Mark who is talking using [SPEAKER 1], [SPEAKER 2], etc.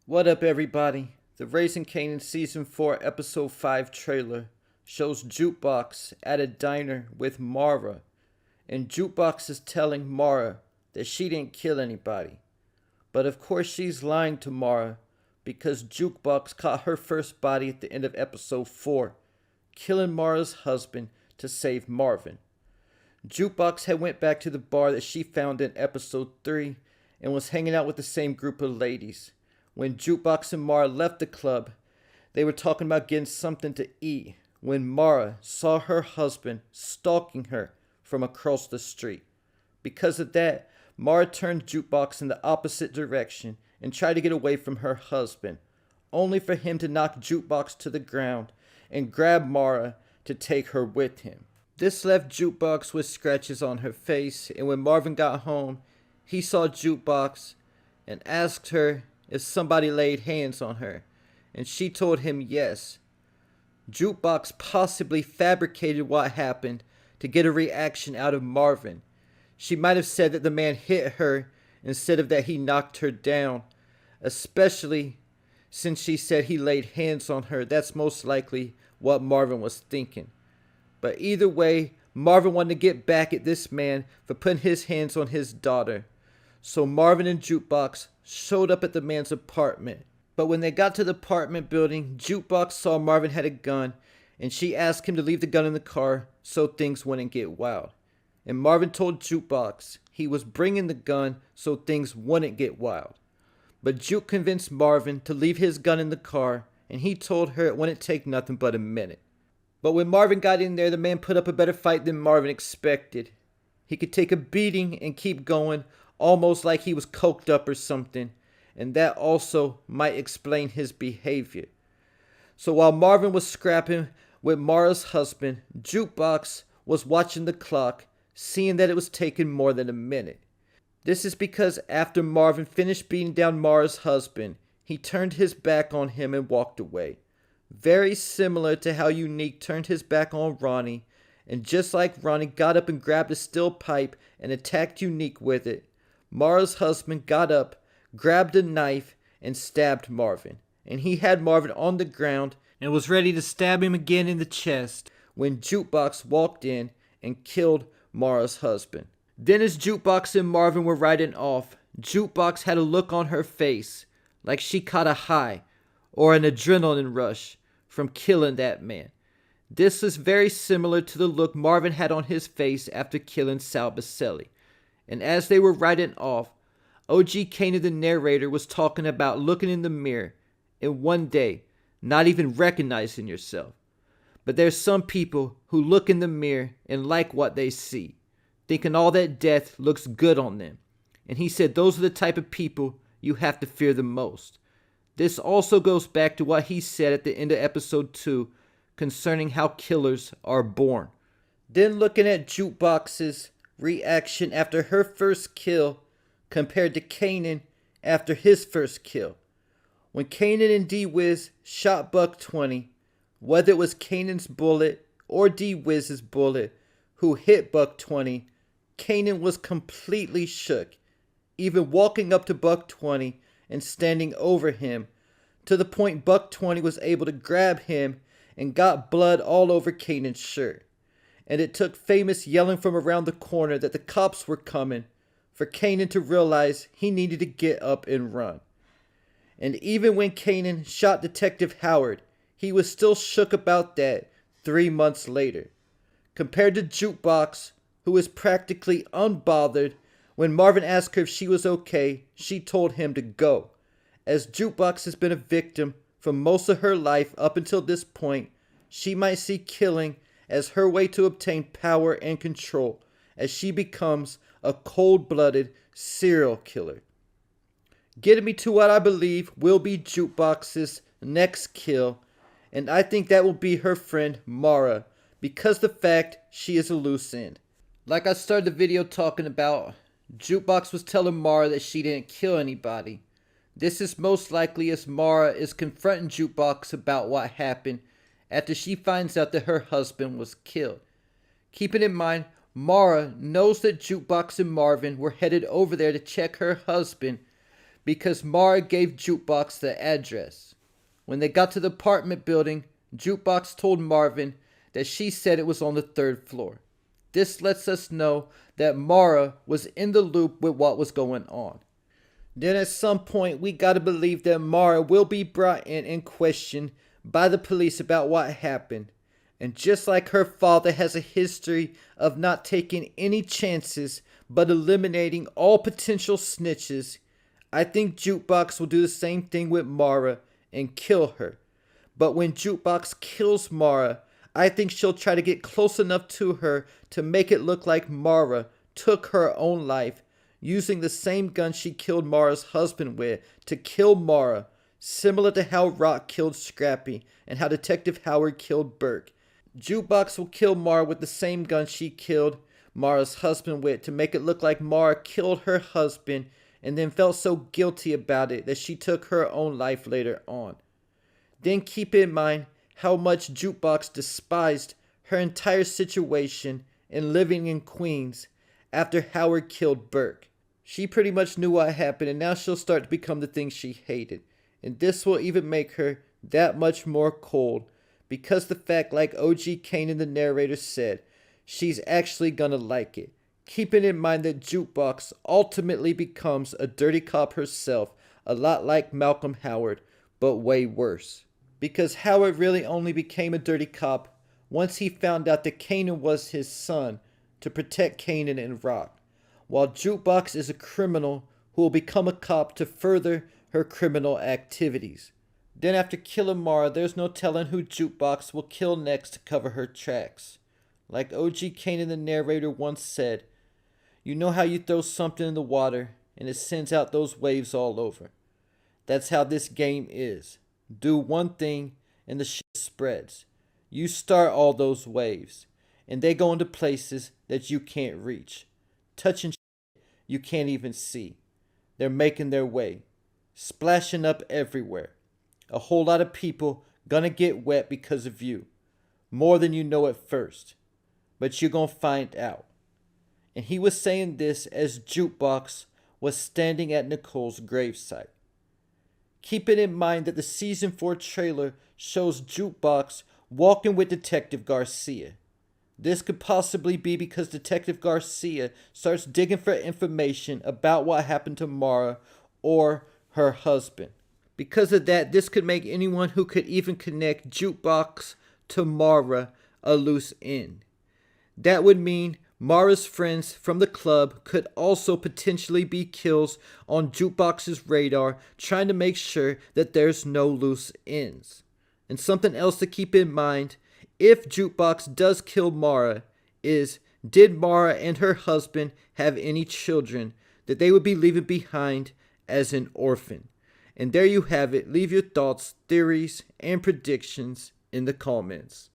[SPEAKER 1] What up, everybody? The Raising Kanan Season 4 Episode 5 trailer shows Jukebox at a diner with Mara, and Jukebox is telling Mara that she didn't kill anybody. But of course she's lying to Mara because Jukebox caught her first body at the end of Episode 4, killing Mara's husband to save Marvin. Jukebox had went back to the bar that she found in Episode 3 and was hanging out with the same group of ladies. When Jukebox and Mara left the club, they were talking about getting something to eat when Mara saw her husband stalking her from across the street. Because of that, Mara turned Jukebox in the opposite direction and tried to get away from her husband, only for him to knock Jukebox to the ground and grab Mara to take her with him. This left Jukebox with scratches on her face, and when Marvin got home, he saw Jukebox and asked her if somebody laid hands on her, and she told him yes. Jukebox possibly fabricated what happened to get a reaction out of Marvin. She might have said that the man hit her instead of that he knocked her down, especially since she said he laid hands on her. That's most likely what Marvin was thinking. But either way, Marvin wanted to get back at this man for putting his hands on his daughter. So Marvin and Jukebox showed up at the man's apartment. But when they got to the apartment building, Jukebox saw Marvin had a gun, and she asked him to leave the gun in the car so things wouldn't get wild. And Marvin told Jukebox he was bringing the gun so things wouldn't get wild. But Juke convinced Marvin to leave his gun in the car, and he told her it wouldn't take nothing but a minute. But when Marvin got in there, the man put up a better fight than Marvin expected. He could take a beating and keep going, almost like he was coked up or something, and that also might explain his behavior. So while Marvin was scrapping with Mara's husband, Jukebox was watching the clock, seeing that it was taking more than a minute. This is because after Marvin finished beating down Mara's husband, he turned his back on him and walked away. Very similar to how Unique turned his back on Ronnie, and just like Ronnie got up and grabbed a steel pipe and attacked Unique with it, Mara's husband got up, grabbed a knife, and stabbed Marvin. And he had Marvin on the ground and was ready to stab him again in the chest when Jukebox walked in and killed Mara's husband. Then as Jukebox and Marvin were riding off, Jukebox had a look on her face like she caught a high or an adrenaline rush from killing that man. This is very similar to the look Marvin had on his face after killing Sal Baselli. And as they were riding off, OG Kanan the narrator was talking about looking in the mirror and one day not even recognizing yourself. But there's some people who look in the mirror and like what they see, thinking all that death looks good on them. And he said those are the type of people you have to fear the most. This also goes back to what he said at the end of Episode 2 concerning how killers are born. Then looking at Jukebox's reaction after her first kill compared to Kanan after his first kill. When Kanan and D-Wiz shot Buck 20, whether it was Kanan's bullet or D-Wiz's bullet who hit Buck 20, Kanan was completely shook, even walking up to Buck 20 and standing over him, to the point Buck 20 was able to grab him and got blood all over Kanan's shirt. And it took Famous yelling from around the corner that the cops were coming for Kanan to realize he needed to get up and run. And even when Kanan shot Detective Howard, he was still shook about that 3 months later. Compared to Jukebox, who was practically unbothered, when Marvin asked her if she was okay, she told him to go. As Jukebox has been a victim for most of her life up until this point, she might see killing as her way to obtain power and control as she becomes a cold-blooded serial killer. Getting me to what I believe will be Jukebox's next kill, and I think that will be her friend Mara, because the fact she is a loose end. Like I started the video talking about, Jukebox was telling Mara that she didn't kill anybody. This is most likely as Mara is confronting Jukebox about what happened after she finds out that her husband was killed. Keeping in mind, Mara knows that Jukebox and Marvin were headed over there to check her husband because Mara gave Jukebox the address. When they got to the apartment building, Jukebox told Marvin that she said it was on the 3rd floor. This lets us know that Mara was in the loop with what was going on. Then at some point we gotta believe that Mara will be brought in and questioned by the police about what happened. And just like her father has a history of not taking any chances but eliminating all potential snitches, I think Jukebox will do the same thing with Mara and kill her. But when Jukebox kills Mara, I think she'll try to get close enough to her to make it look like Mara took her own life, using the same gun she killed Mara's husband with to kill Mara, similar to how Rock killed Scrappy and how Detective Howard killed Burke. Jukebox will kill Mara with the same gun she killed Mara's husband with to make it look like Mara killed her husband and then felt so guilty about it that she took her own life later on. Then keep in mind how much Jukebox despised her entire situation in living in Queens after Howard killed Burke. She pretty much knew what happened, and now she'll start to become the thing she hated. And this will even make her that much more cold, because the fact, like OG Kanan the narrator said, she's actually gonna like it. Keeping in mind that Jukebox ultimately becomes a dirty cop herself, a lot like Malcolm Howard, but way worse. Because Howard really only became a dirty cop once he found out that Kanan was his son to protect Kanan and Rock, while Jukebox is a criminal who will become a cop to further her criminal activities. Then after killing Mara, there's no telling who Jukebox will kill next to cover her tracks. Like OG Kanan the narrator once said, "You know how you throw something in the water and it sends out those waves all over. That's how this game is. Do one thing and the shit spreads. You start all those waves and they go into places that you can't reach. Touching shit you can't even see. They're making their way, splashing up everywhere. A whole lot of people gonna get wet because of you. More than you know at first. But you're gonna find out." And he was saying this as Jukebox was standing at Nicole's gravesite. Keeping in mind that the season 4 trailer shows Jukebox walking with Detective Garcia. This could possibly be because Detective Garcia starts digging for information about what happened to Mara or her husband. Because of that, this could make anyone who could even connect Jukebox to Mara a loose end. That would mean Mara's friends from the club could also potentially be kills on Jukebox's radar, trying to make sure that there's no loose ends. And something else to keep in mind, if Jukebox does kill Mara, is did Mara and her husband have any children that they would be leaving behind as an orphan? And there you have it. Leave your thoughts, theories, and predictions in the comments.